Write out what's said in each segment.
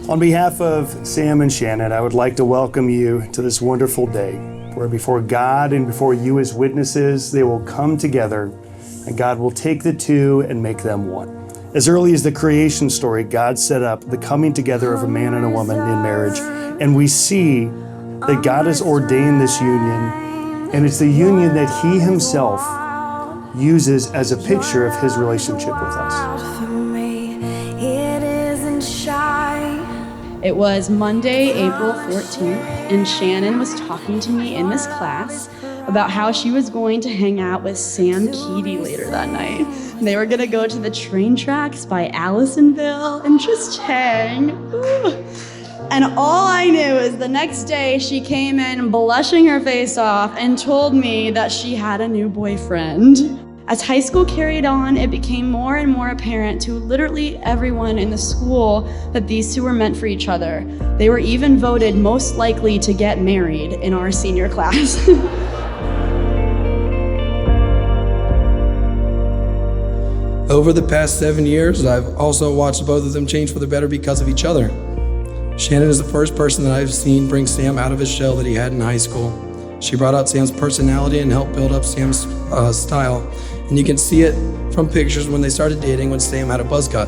On behalf of Sam and Shannon, I would like to welcome you to this wonderful day where before God and before you as witnesses, they will come together and God will take the two and make them one. As early as the creation story, God set up the coming together of a man and a woman in marriage, and we see that God has ordained this union, and it's the union that He Himself uses as a picture of His relationship with us. It was Monday, April 14th, and Shannon was talking to me in this class about how she was going to hang out with Sam Keedy later that night. They were gonna go to the train tracks by Allisonville and just hang. Ooh. And all I knew is the next day she came in blushing her face off and told me that she had a new boyfriend. As high school carried on, it became more and more apparent to literally everyone in the school that these two were meant for each other. They were even voted most likely to get married in our senior class. Over the past 7 years, I've also watched both of them change for the better because of each other. Shannon is the first person that I've seen bring Sam out of his shell that he had in high school. She brought out Sam's personality and helped build up Sam's style. And you can see it from pictures when they started dating when Sam had a buzz cut.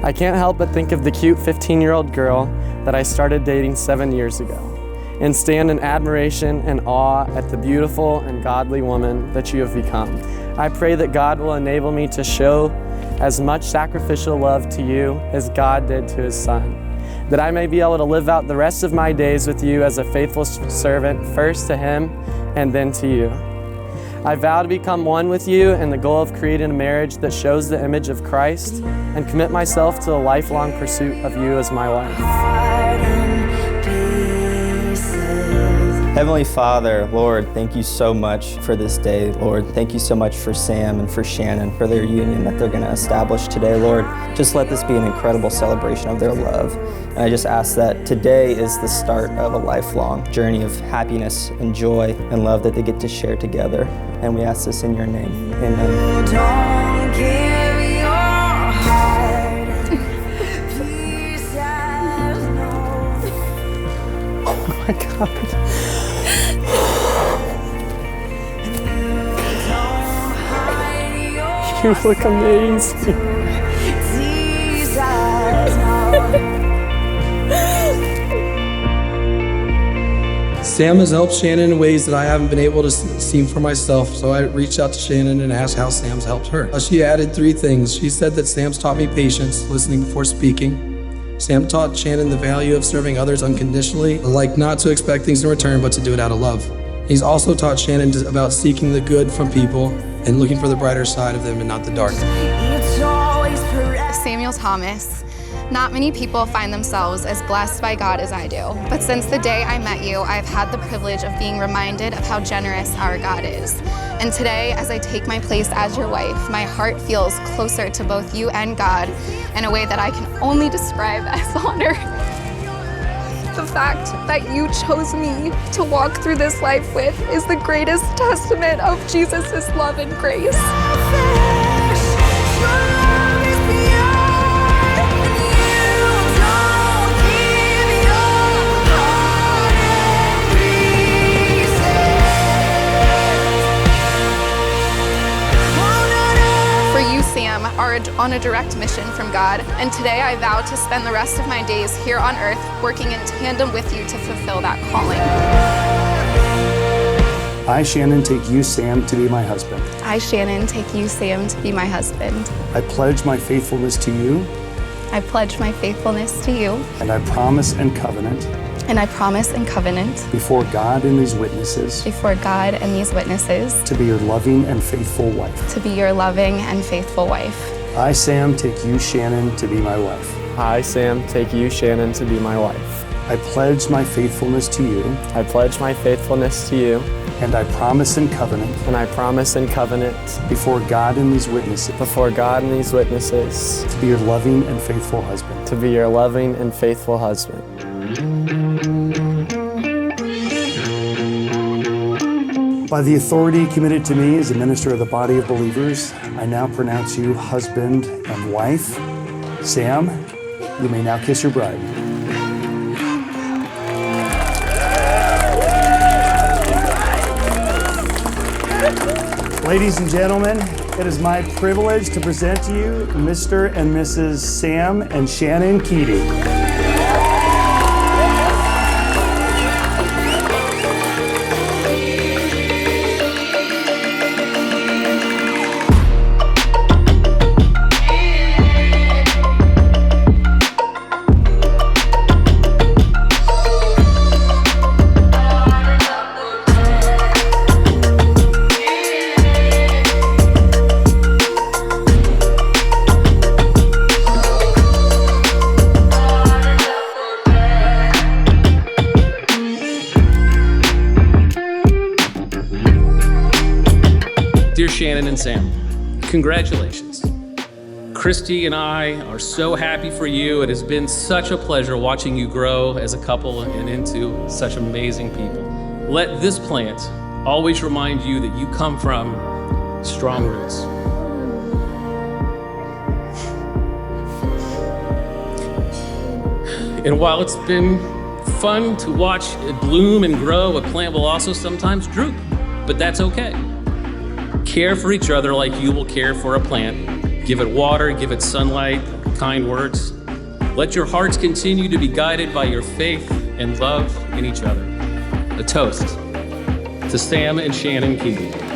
I can't help but think of the cute 15-year-old girl that I started dating 7 years ago and stand in admiration and awe at the beautiful and godly woman that you have become. I pray that God will enable me to show as much sacrificial love to you as God did to His Son, that I may be able to live out the rest of my days with you as a faithful servant, first to Him and then to you. I vow to become one with you in the goal of creating a marriage that shows the image of Christ and commit myself to a lifelong pursuit of you as my wife. Heavenly Father, Lord, thank you so much for this day, Lord. Thank you so much for Sam and for Shannon, for their union that they're going to establish today, Lord. Just let this be an incredible celebration of their love. And I just ask that today is the start of a lifelong journey of happiness and joy and love that they get to share together. And we ask this in your name. Amen. Don't give your heart. Oh my God. You look amazing. Sam has helped Shannon in ways that I haven't been able to see for myself, so I reached out to Shannon and asked how Sam's helped her. She added 3 things. She said that Sam's taught me patience, listening before speaking. Sam taught Shannon the value of serving others unconditionally, like not to expect things in return, but to do it out of love. He's also taught Shannon about seeking the good from people and looking for the brighter side of them and not the dark. Samuel Thomas. Not many people find themselves as blessed by God as I do. But since the day I met you, I've had the privilege of being reminded of how generous our God is. And today, as I take my place as your wife, my heart feels closer to both you and God in a way that I can only describe as honor. The fact that you chose me to walk through this life with is the greatest testament of Jesus' love and grace. For you, Sam, are on a direct mission from God, and today I vow to spend the rest of my days here on earth working in tandem with you to fulfill that calling. I, Shannon, take you, Sam, to be my husband. I, Shannon, take you, Sam, to be my husband. I pledge my faithfulness to you. I pledge my faithfulness to you. And I promise and covenant. And I promise and covenant. Before God and these witnesses. Before God and these witnesses. To be your loving and faithful wife. To be your loving and faithful wife. I, Sam, take you, Shannon, to be my wife. I, Sam, take you, Shannon, to be my wife. I pledge my faithfulness to you. I pledge my faithfulness to you. And I promise and covenant. And I promise and covenant. Before God and these witnesses. Before God and these witnesses. To be your loving and faithful husband. To be your loving and faithful husband. By the authority committed to me as a minister of the body of believers, I now pronounce you husband and wife. Sam, you may now kiss your bride. Ladies and gentlemen, it is my privilege to present to you Mr. and Mrs. Sam and Shannon Keating. Dear Shannon and Sam, congratulations. Christy and I are so happy for you. It has been such a pleasure watching you grow as a couple and into such amazing people. Let this plant always remind you that you come from strong roots. And while it's been fun to watch it bloom and grow, a plant will also sometimes droop, but that's okay. Care for each other like you will care for a plant. Give it water, give it sunlight, kind words. Let your hearts continue to be guided by your faith and love in each other. A toast to Sam and Shannon Keating.